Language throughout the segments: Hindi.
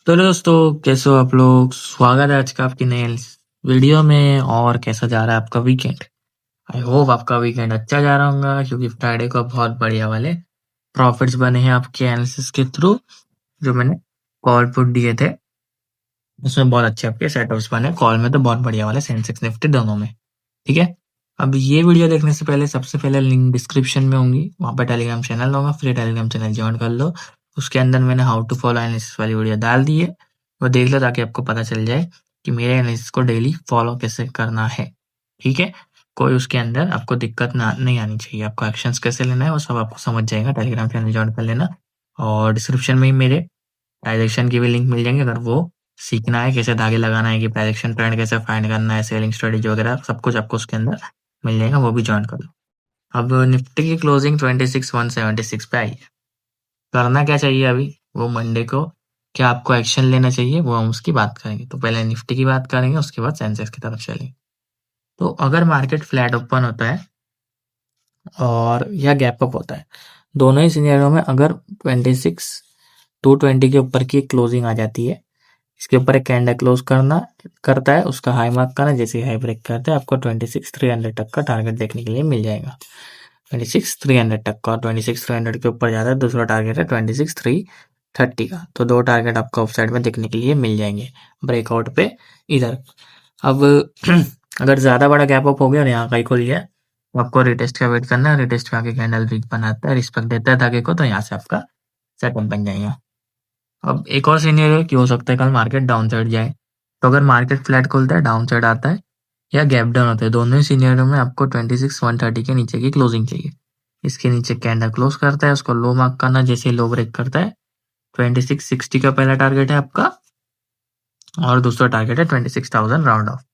तो हेलो दोस्तों, कैसे हो आप लोग। स्वागत है आज का आपकी नए वीडियो में। और कैसा जा रहा है आपका वीकेंड। आई होप आपका वीकेंड अच्छा जा रहा होगा, क्योंकि फ्राइडे को बहुत बढ़िया वाले प्रॉफिट्स बने हैं आपके एनालिसिस के थ्रू। जो मैंने कॉल पुट दिए थे उसमें बहुत अच्छे आपके सेटअप्स बने। कॉल में तो बहुत बढ़िया वाले, सेंसेक्स निफ्टी दोनों में। ठीक है। अब ये वीडियो देखने से पहले सबसे पहले लिंक डिस्क्रिप्शन में होंगी, वहां पर टेलीग्राम चैनल होगा, फ्री टेलीग्राम चैनल ज्वाइन कर लो। उसके अंदर मैंने हाउ टू फॉलो एनालिसिस वाली वीडियो डाल दी है, वो देख लो ताकि आपको पता चल जाए कि मेरे एनालिसिस को डेली फॉलो कैसे करना है। ठीक है। कोई उसके अंदर आपको दिक्कत ना नहीं आनी चाहिए। आपको एक्शंस कैसे लेना है वो सब आपको समझ जाएगा। टेलीग्राम चैनल ज्वाइन कर लेना। और डिस्क्रिप्शन में ही मेरे डायरेक्शन की भी लिंक मिल जाएंगे। अगर वो सीखना है कैसे धागे लगाना है, कि डायरेक्शन ट्रेंड कैसे फाइंड करना है, सेलिंग स्ट्रेटेजी वगैरह सब कुछ आपको उसके अंदर मिल जाएगा, वो भी ज्वाइन कर लो। अब निफ्टी की क्लोजिंग 26,176 पे आई है। करना क्या चाहिए अभी, वो मंडे को क्या आपको एक्शन लेना चाहिए, वो हम उसकी बात करेंगे। तो पहले निफ्टी की बात करेंगे, उसके बाद सेंसेक्स की तरफ चलेंगे। तो अगर मार्केट फ्लैट ओपन होता है और या गैप अप होता है, दोनों ही सिनेरियो में अगर 26,220 के ऊपर की क्लोजिंग आ जाती है, इसके ऊपर एक कैंडल क्लोज करता है, उसका हाई मार्क करना, जैसे हाई ब्रेक करता है आपको 26,300 तक का टारगेट देखने के लिए मिल जाएगा। 26,300 तक का, और 26,300 के ऊपर जाता है दूसरा टारगेट है 26,330 का। तो दो टारगेट आपको ऑफ साइड में देखने के लिए मिल जाएंगे ब्रेकआउट पे इधर। अब अगर ज्यादा बड़ा गैप अप हो गया और यहाँ का ही खुल गया, तो आपको रिटेस्ट का वेट करना है। रिटेस्ट पे आके कैंडल वीक बनाता है, रिस्पेक्ट देता है धागे को, तो यहाँ से आपका सेटअप बन जाएगा। अब एक और सीनियर कि हो सकता है कल मार्केट डाउन साइड जाए। तो अगर मार्केट फ्लैट खुलता है, डाउन साइड आता है या गैप डाउन होता है, दोनों ही सीनियरों में आपको 26,130 के नीचे की क्लोजिंग चाहिए। इसके नीचे कैंडल क्लोज करता है, उसको लो मार्क करना, जैसे लो ब्रेक करता है 2660 का पहला टारगेट है आपका, और दूसरा टारगेट है 26,000 राउंड ऑफ।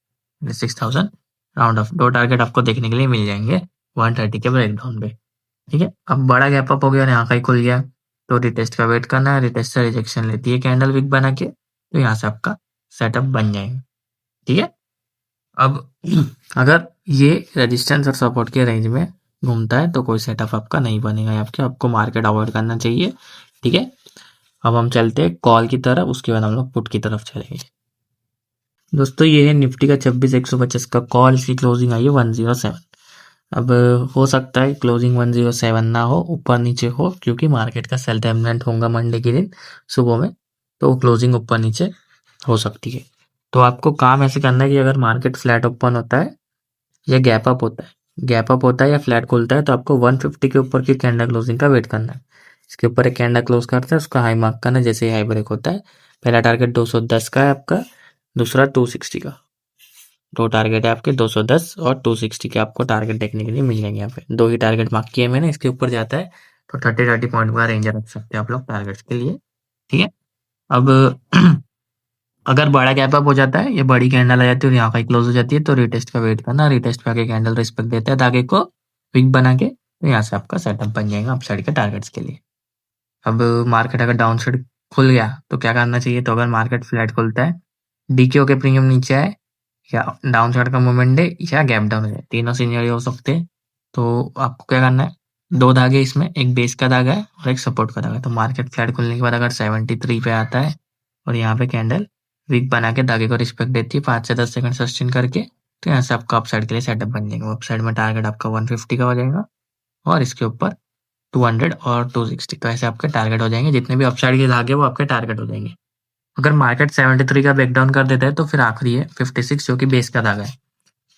26,000 राउंड ऑफ, दो टारगेट आपको देखने के लिए मिल जाएंगे 130 के ब्रेक डाउन पे। ठीक है। अब बड़ा गैप अप हो गया और यहाँ का ही खुल गया, तो रिटेस्ट का वेट करना है। रिटेस्ट से रिजेक्शन लेती है कैंडल विक बना के, तो यहाँ से आपका सेटअप बन जाएगा। ठीक है। अब अगर ये रेजिस्टेंस और सपोर्ट के रेंज में घूमता है तो कोई सेटअप आपका नहीं बनेगा, आपको मार्केट अवॉइड करना चाहिए। ठीक है। अब हम चलते हैं कॉल की तरफ, उसके बाद हम लोग पुट की तरफ चलेंगे। दोस्तों ये है निफ्टी का 26,150 का कॉल, इसकी क्लोजिंग आई है 107। अब हो सकता है क्लोजिंग 107 ना हो, ऊपर नीचे हो, क्योंकि मार्केट का सेल डोमिनेंट होगा मंडे के दिन सुबह में, तो क्लोजिंग ऊपर नीचे हो सकती है। तो आपको काम ऐसे करना है कि अगर मार्केट फ्लैट ओपन होता है या गैप अप होता है या फ्लैट खुलता है, तो आपको 150 के ऊपर की कैंडल क्लोजिंग का वेट करना है। इसके ऊपर एक कैंडल क्लोज करता है, उसका हाई मार्क करना, जैसे ही हाई ब्रेक होता है। पहला टारगेट 210 का है आपका, दूसरा 260 का। दो टारगेट है आपके 210 और 260 के, आपको टारगेट देखने के लिए मिल जाएंगे। यहाँ पे दो ही टारगेट मार्क किए मैंने। इसके ऊपर जाता है तो 30 पॉइंट का रेंज रख सकते हैं आप लोग टारगेट्स के लिए। ठीक है। अब अगर बड़ा गैप अप हो जाता है, ये बड़ी कैंडल आ जाती है और यहाँ का क्लोज हो जाती है, तो रिटेस्ट का वेट करना। रिटेस्ट पे आके कैंडल रिस्पेक्ट देता है धागे को विक बना के, तो यहाँ से आपका सेटअप बन जाएगा अप साइड के टारगेट्स के लिए। अब मार्केट अगर डाउन साइड खुल गया तो क्या करना चाहिए। तो अगर मार्केट फ्लैट खुलता है, डीक्यू के प्रीमियम नीचे आए, या डाउन साइड का मूवमेंट है, या गैप डाउन है, तीनों सिनेरियो हो सकते हैं। तो आपको क्या करना है, दो धागे इसमें, एक बेस का धागा है और एक सपोर्ट का धागा है। तो मार्केट फ्लैट खुलने के बाद अगर 73 पे आता है और यहाँ पे कैंडल वीक बना के धागे को रिस्पेक्ट देती है 5 से 10 सेकंड सस्टेन करके, तो यहाँ से आपका अप साइड के लिए सेटअप बन जाएगा। अप साइड में टारगेट आपका 150 का हो जाएगा, और इसके ऊपर 200 और 260, तो ऐसे आपके टारगेट हो जाएंगे। जितने भी अप साइड के धागे वो आपके टारगेट हो जाएंगे। अगर मार्केट 73 का ब्रेकडाउन कर देता है, तो फिर आखिरी है 56, जो कि बेस का धागा है।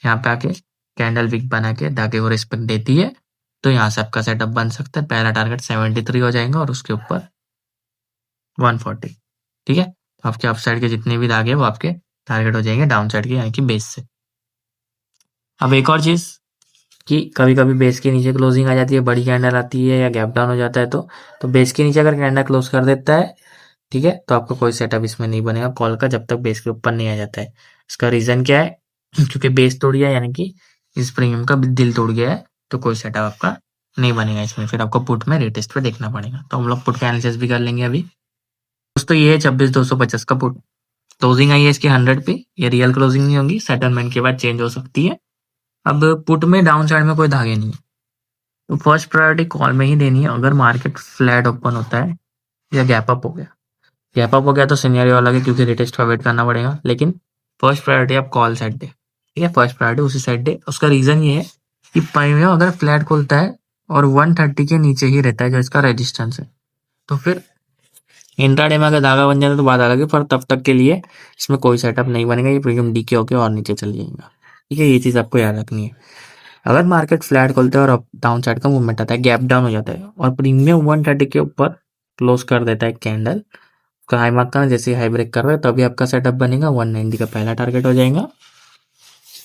यहाँ पे आके कैंडल विक बना के धागे को रिस्पेक्ट देती है, तो यहाँ से आपका सेटअप बन सकता है। पहला टारगेट 73 हो जाएगा और उसके ऊपर 140। ठीक है। तो आपके अप साइड के जितने भी धागे वो आपके टारगेट हो जाएंगे डाउन साइड के, यानी कि बेस से। अब एक और चीज कि कभी कभी बेस के नीचे क्लोजिंग आ जाती है, बड़ी कैंडल आती है या गैप डाउन हो जाता है, तो बेस के नीचे अगर कैंडल क्लोज कर देता है, ठीक है, तो आपको कोई सेटअप इसमें नहीं बनेगा कॉल का, जब तक बेस के ऊपर नहीं आ जाता है। इसका रीजन क्या है, क्योंकि बेस तोड़ गया, यानी कि इस प्रीमियम का दिल तोड़ गया है, तो कोई सेटअप आपका नहीं बनेगा इसमें। फिर आपको पुट में रिटेस्ट पे देखना पड़ेगा। तो हम लोग पुट का एनालिसिस भी कर लेंगे अभी। दोस्तों ये है 26,250 का पुट। क्लोजिंग आई है इसकी 100 पे। ये रियल क्लोजिंग नहीं होगी, सेटलमेंट के बाद चेंज हो सकती है। अब पुट में डाउन साइड में कोई धागे नहीं है, तो फर्स्ट प्रायोरिटी कॉल में ही देनी है। अगर मार्केट फ्लैट ओपन होता है या गैप अप हो गया, गैप अप हो गया तो सिनेरियो अलग है, क्योंकि रिटेस्ट का वेट करना पड़ेगा, लेकिन फर्स्ट प्रायोरिटी आप कॉल सेट डे, ठीक है, फर्स्ट प्रायोरिटी उसी सेट डे। उसका रीजन ये है कि प्रीमियम अगर फ्लैट खुलता है और 130 के नीचे ही रहता है जो इसका रेजिस्टेंस है, तो फिर इंट्राडे में अगर धागा बन जाता है तो बात अलग है, पर तब तक के लिए इसमें कोई सेटअप नहीं बनेगा, ये प्रीमियम डीके होके और नीचे चल जाएगा, ठीक है। ये चीज आपको याद रखनी है। अगर मार्केट फ्लैट खोलता है और अप डाउन साइड का मूवमेंट आता है, गैप डाउन हो जाता है और प्रीमियम 130 के ऊपर क्लोज कर देता है कैंडल, उसका हाई मार्क का जैसे हाई ब्रेक कर रहा है, तभी आपका सेटअप बनेगा। 190 का पहला टारगेट हो जाएगा,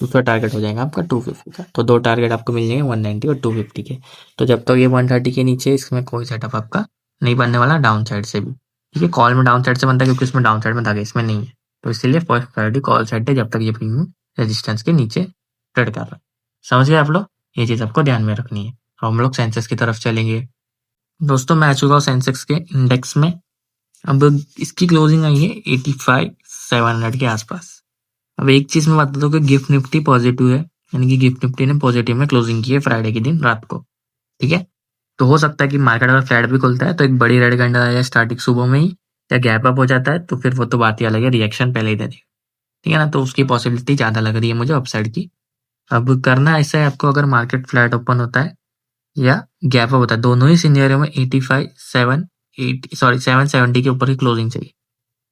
दूसरा टारगेट हो जाएगा आपका 250 का। तो दो टारगेट आपको मिल जाएंगे 190 और 250 के। तो जब तक ये 130 के नीचे इसमें कोई सेटअप आपका नहीं बनने वाला डाउन साइड से भी, ठीक है। कॉल में डाउन साइड से बनता है क्योंकि इसमें डाउन साइड में धागे इसमें नहीं है, तो इसीलिए फर्स्ट प्रायोरिटी कॉल साइड है जब तक ये प्रीमियम रेजिस्टेंस के नीचे ट्रेड कर रहा है। समझ गए आप लोग, ये चीज आपको ध्यान में रखनी है। हम लोग सेंसेक्स की तरफ चलेंगे। दोस्तों मैं आ चुका हूँ सेंसेक्स के इंडेक्स में। अब इसकी क्लोजिंग आई है 85,700 के आसपास। अब एक चीज मैं बता दूं कि गिफ्ट निफ्टी पॉजिटिव है, यानी कि गिफ्ट निफ्टी ने पॉजिटिव में क्लोजिंग की है फ्राइडे के दिन रात को, ठीक है। तो हो सकता है कि मार्केट अगर फ्लैट भी खुलता है तो एक बड़ी रेड कैंडल आ जाए स्टार्टिंग सुबह में ही, या गैप अप हो जाता है तो फिर वो तो बात ही अलग है, रिएक्शन पहले ही दे देगा, ठीक है ना। तो उसकी पॉसिबिलिटी ज्यादा लग रही है मुझे अपसाइड की। अब करना ऐसा है आपको, अगर मार्केट फ्लैट ओपन होता है या गैप अप होता है, दोनों ही सिनेरियो में 770 के ऊपर की क्लोजिंग चाहिए।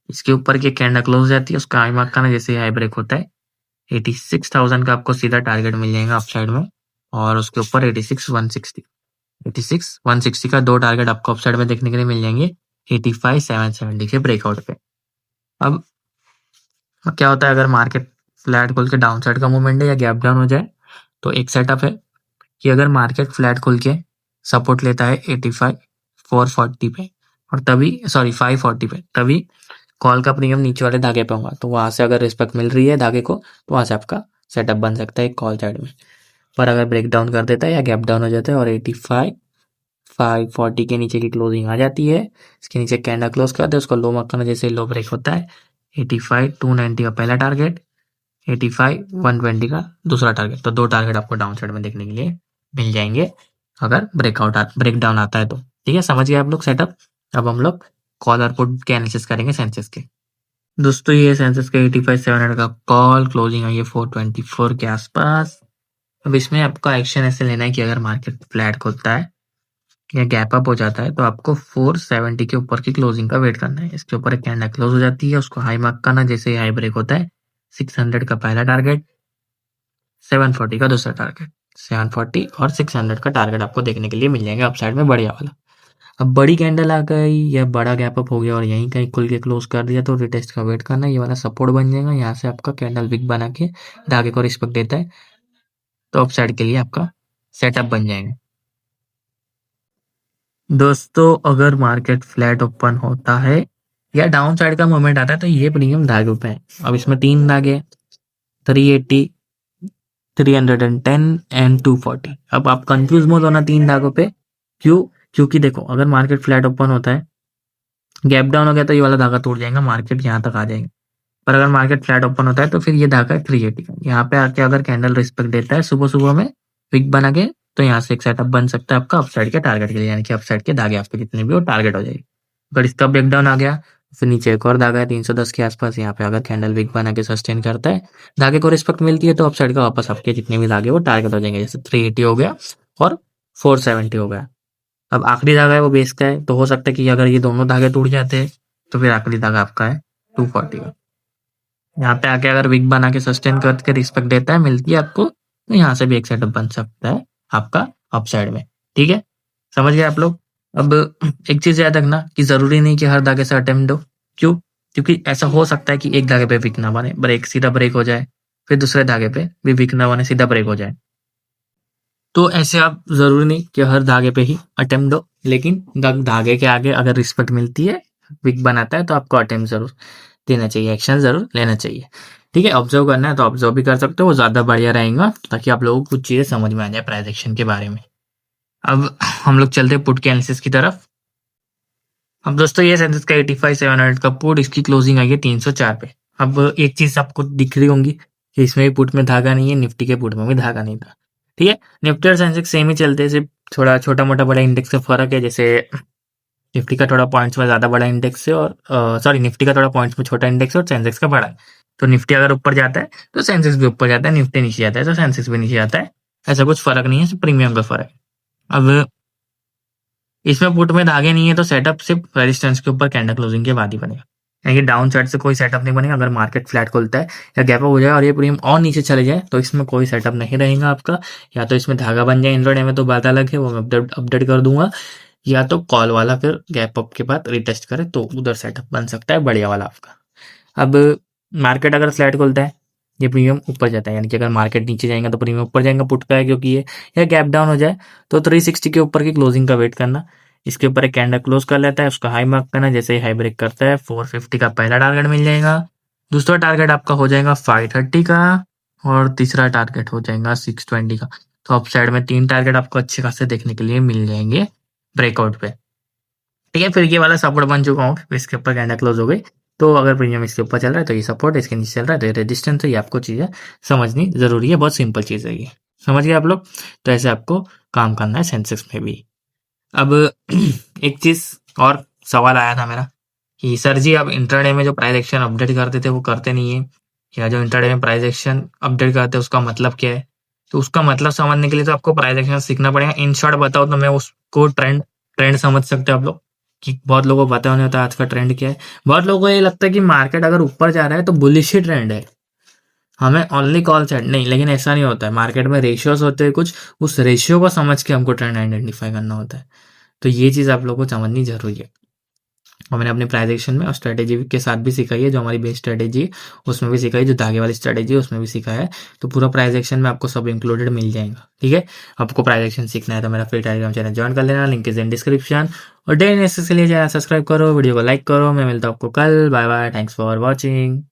इसके ऊपर की कैंडल क्लोज जाती है, उसका हाई मार्क का ना जैसे हाई ब्रेक होता है 86,000 का आपको सीधा टारगेट मिल जाएगा अपसाइड में, और उसके ऊपर 86,160 का दो टारगेट आपको अपसाइड में देखने के लिए मिल जाएंगे 85,770 के ब्रेकआउट पे। अब क्या होता है अगर मार्केट फ्लैट खोल के डाउन साइड का मूवमेंट है या गैप डाउन हो जाए, तो एक सेटअप है कि अगर मार्केट फ्लैट खोल के सपोर्ट लेता है 85,440 पे और तभी 540 पे, तभी कॉल का प्रीमियम नीचे वाले धागे पे होगा, तो वहां से अगर रिस्पेक्ट मिल रही है धागे को तो वहां से आपका सेटअप बन सकता है कॉल साइड में। पर अगर ब्रेक डाउन कर देता है या गैप डाउन हो जाता है और 85,540 के नीचे की क्लोजिंग आ जाती है, इसके नीचे कैंडल क्लोज कर दे, उसको लो मार्क करना जैसे लो ब्रेक होता है, 85,290 का पहला टारगेट, 85,120 का दूसरा टारगेट, तो दो टारगेट आपको डाउन साइड में देखने के लिए मिल जाएंगे अगर ब्रेक डाउन आता है तो, ठीक है। समझ गए आप लोग सेटअप। अब हम लोग कॉल और पुट के एनालिसिस करेंगे सेंसेक्स के। दोस्तों ये सेंसेक्स का 85,700 का कॉल क्लोजिंग आई है 424 के आसपास। अब इसमें आपका एक्शन ऐसे लेना है कि अगर मार्केट फ्लैट खोलता है या गैप अप हो जाता है तो आपको 470 के ऊपर की क्लोजिंग का वेट करना है। इसके ऊपर एक कैंडल क्लोज हो जाती है, उसको हाई मार्क करना जैसे हाई ब्रेक होता है, 600 का पहला टारगेट, 740 का दूसरा टारगेट, 740 और 600 का टारगेट आपको देखने के लिए मिल जाएगा अपसाइड में बढ़िया वाला। अब बड़ी कैंडल आ गई या बड़ा गैप अप हो गया और यहीं कहीं खुल के क्लोज कर दिया तो रिटेस्ट का वेट करना, ये वाला सपोर्ट बन जाएगा, यहाँ से आपका कैंडल विक बना के धागे को रिस्पेक्ट देता है तो अपसाइड के लिए आपका सेटअप बन जाएगा। दोस्तों अगर मार्केट फ्लैट ओपन होता है या डाउन साइड का मूवमेंट आता है तो ये प्रीमियम धागे पे है। अब इसमें तीन धागे 380, 310 एंड 240। अब आप कंफ्यूज मत होना तीन धागों पे, क्यों? क्योंकि देखो अगर मार्केट फ्लैट ओपन होता है, गैप डाउन हो गया तो ये वाला धागा टूट जाएगा, मार्केट यहाँ तक आ जाएगा। पर अगर मार्केट फ्लैट ओपन होता है तो फिर ये धागा 380 का यहाँ पे आके अगर कैंडल रिस्पेक्ट देता है सुबह सुबह में विक बना के, तो यहाँ से एक सेटअप बन सकता है आपका अपसाइड के टारगेट के लिए, यानी कि अपसाइड के धागे आपके जितने भी वो टारगेट हो जाएगी। अगर इसका ब्रेकडाउन आ गया फिर नीचे एक और धागा है 310 के आसपास, यहाँ पे अगर कैंडल विक बना के सस्टेन करता है, धागे को रिस्पेक्ट मिलती है तो अपसाइड का वापस आपके जितने भी धागे वो टारगेट हो जाएंगे, जैसे 380 हो गया और 470 हो गया। अब आखिरी धागा है वो बेस का है, तो हो सकता है कि अगर ये दोनों धागे टूट जाते हैं तो फिर आखिरी धागा आपका है 240 का। यहाँ पे आके अगर विक बना के सस्टेन करके रिस्पेक्ट देता है, मिलती है आपको, तो यहाँ से भी एक सेटअप बन सकता है आपका अपसाइड में, ठीक है। समझ गए आप लोग। अब एक चीज याद रखना कि जरूरी नहीं कि हर धागे से अटेम्प्ट हो, क्यों? क्योंकि ऐसा हो सकता है कि एक धागे पे विक ना बने, ब्रेक सीधा ब्रेक हो जाए, फिर दूसरे धागे पे भी विक ना बने सीधा ब्रेक हो जाए। तो ऐसे आप जरूरी नहीं कि हर धागे पे ही अटेम्प्ट हो, लेकिन धागे के आगे अगर रिस्पेक्ट मिलती है, विक बनाता है, तो आपको अटेम्प्ट जरूर देना चाहिए, एक्शन जरूर लेना चाहिए, ठीक है। ऑब्जर्व करना है तो ऑब्जर्व भी कर सकते हो, वो ज्यादा बढ़िया रहेगा ताकि आप लोगों को कुछ चीजें समझ में आ जाए प्राइस एक्शन के बारे में। अब हम लोग चलते हैं पुट के एनालिसिस की तरफ। अब दोस्तों ये सेंसेक्स का 85,700 का पुट, इसकी क्लोजिंग आई है 304 पे। अब एक चीज आपको दिख रही होंगी कि इसमें भी पुट में धागा नहीं है, निफ्टी के पुट में भी धागा नहीं था, ठीक है। निफ्टी और सेंसेक्स सेम ही चलते हैं, सिर्फ थोड़ा छोटा मोटा बड़ा इंडेक्स का फर्क है, जैसे निफ्टी का थोड़ा पॉइंट्स में ज़्यादा बड़ा इंडेक्स है और सॉरी निफ्टी का थोड़ा पॉइंट्स में छोटा इंडेक्स है और सेंसेक्स का बड़ा है। तो निफ्टी अगर ऊपर जाता है तो सेंसेक्स भी ऊपर जाता है, निफ्टी नीचे जाता है तो सेंसेक्स भी नीचे जाता है। ऐसा कुछ फ़र्क नहीं है, सिर्फ प्रीमियम का फ़र्क है। अब इसमें पुट में धागे नहीं है तो सेटअप सिर्फ रेजिस्टेंस के ऊपर कैंडल क्लोजिंग के बाद ही बनेगा, यानी कि डाउन साइड से कोई सेटअप नहीं बनेगा। अगर मार्केट फ्लैट खुलता है या गैप अप हो जाए और ये प्रीमियम और नीचे चले जाए तो इसमें कोई सेटअप नहीं रहेगा आपका। या तो इसमें धागा बन जाए इंट्राडे में तो बात अलग है, वो मैं अपडेट कर दूंगा, या तो कॉल वाला फिर गैप अप के बाद रिटेस्ट करे तो उधर सेटअप बन सकता है बढ़िया वाला आपका। अब मार्केट अगर फ्लैट खुलता है, ये प्रीमियम ऊपर जाता है, यानी कि अगर मार्केट नीचे जाएगा तो प्रीमियम ऊपर जाएगा पुट का है क्योंकि ये, या गैप डाउन हो जाए तो 360 के ऊपर की क्लोजिंग का वेट करना। इसके ऊपर एक कैंडल क्लोज कर लेता है, उसका हाई मार्क करना, जैसे ही हाई ब्रेक करता है 450 का पहला टारगेट मिल जाएगा, दूसरा टारगेट आपका हो जाएगा 530 का और तीसरा टारगेट हो जाएगा 620 का। तो अप साइड में 3 टारगेट आपको अच्छे खासे देखने के लिए मिल जाएंगे ब्रेकआउट पे। ठीक है, फिर ये वाला सपोर्ट बन चुका हूँ, इसके ऊपर कैंडल क्लोज हो गई तो अगर प्रीमियम इसके ऊपर चल रहा है तो ये सपोर्ट, इसके नीचे चल रहा है तो ये रेजिस्टेंस है। ये आपको चीज़ें समझनी ज़रूरी है, बहुत सिंपल चीज़ है ये, समझ गए आप लोग। तो ऐसे आपको काम करना है सेंसेक्स में भी। अब एक चीज़ और सवाल आया था मेरा कि सर जी अब इंट्राडे में जो प्राइस एक्शन अपडेट करते थे वो करते नहीं है, या जो इंट्राडे में प्राइस एक्शन अपडेट करते हैं उसका मतलब क्या है। तो उसका मतलब समझने के लिए तो आपको प्राइस एक्शन सीखना पड़ेगा। इन शॉर्ट बताओ तो मैं उसको ट्रेंड ट्रेंड समझ सकते हो आप लोग, कि बहुत लोगों को पता नहीं होता आज का ट्रेंड क्या है। बहुत लोगों को ये लगता है कि मार्केट अगर ऊपर जा रहा है तो बुलिश ही ट्रेंड है, हमें ओनली कॉल साइड नहीं, लेकिन ऐसा नहीं होता है। मार्केट में रेशियोज होते हैं कुछ, उस रेशियो को समझ के हमको ट्रेंड आइडेंटिफाई करना होता है। तो ये चीज़ आप लोगों को समझनी जरूरी है, और मैंने अपने प्राइस एक्शन में और स्ट्रेटेजी के साथ भी सिखाई है। जो हमारी बेस स्ट्रेटेजी है उसमें भी सिखाई, जो धागे वाली स्ट्रेटेजी है उसमें भी सिखाया है। तो पूरा प्राइस एक्शन में आपको सब इंक्लूडेड मिल जाएगा। ठीक है, आपको प्राइस एक्शन सीखना है तो मेरा फ्री टेलीग्राम चैनल ज्वाइन कर लेना, लिंक इज इन डिस्क्रिप्शन। और डेली एनालिसिस के लिए चैनल सब्सक्राइब करो, वीडियो को लाइक करो। मैं मिलता हूँ आपको कल, bye bye, thanks for watching.